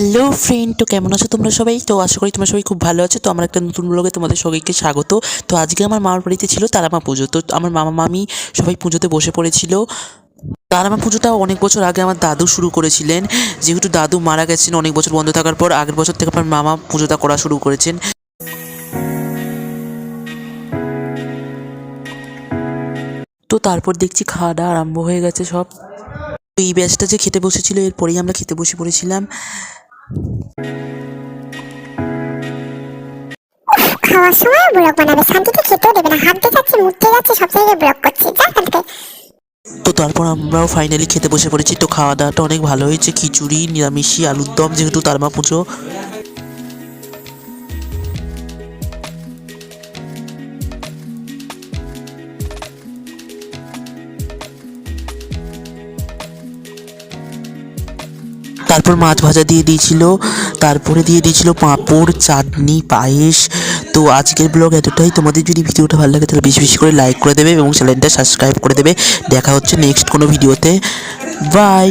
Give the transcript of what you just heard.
Hello friend, তো কেমন আছো তোমরা সবাই? তো আশা করি তোমরা সবাই খুব ভালো আছো। তো আমার একটা নতুন ব্লগে তোমাদের সবাইকে স্বাগত। তো আজকে আমার মামার বাড়িতে ছিল তারামা পুজো। তো আমার মামা মামি সবাই পুজোতে বসে পড়েছিল। তারামা পুজোটা অনেক বছর আগে আমার দাদু শুরু করেছিলেন। যেহেতু দাদু মারা গেছেন অনেক বছর বন্ধ থাকার পর, আগের বছর থেকে আমার মামা পুজোটা করা শুরু করেছেন। তো তারপর দেখছি খাওয়া দাওয়া আরম্ভ হয়ে গেছে সব। এই ব্যাচটা যে খেতে বসেছিল এরপরেই আমরা খেতে বসে পড়েছিলাম। খাওয়ার সময় ব্লগ বানাবে, শান্তিতে খেতেও দেবে না, হাঁটতে যাচ্ছে মুততে যাচ্ছে সব জায়গায় ব্লগ করছে, যা এখান থেকে। তো তারপর আমরাও ফাইনালি খেতে বসে পড়েছি। তো খাওয়া দাওয়াটা অনেক ভালো হয়েছে, খিচুড়ি, নিরামিষি, আলুর দম, যেহেতু তারামা পুজো। তারপর মাছ ভাজা দিয়ে দিয়েছিল, তারপরে দিয়ে দিয়েছিল পাঁপড়, চাটনি, পায়েস। তো আজকের ব্লগ এতটাই। তোমাদের যদি ভিডিওটা ভালো লাগে তাহলে বেশি বেশি করে লাইক করে দেবে এবং চ্যানেলটা সাবস্ক্রাইব করে দেবে। দেখা হচ্ছে নেক্সট কোনো ভিডিওতে। বাই।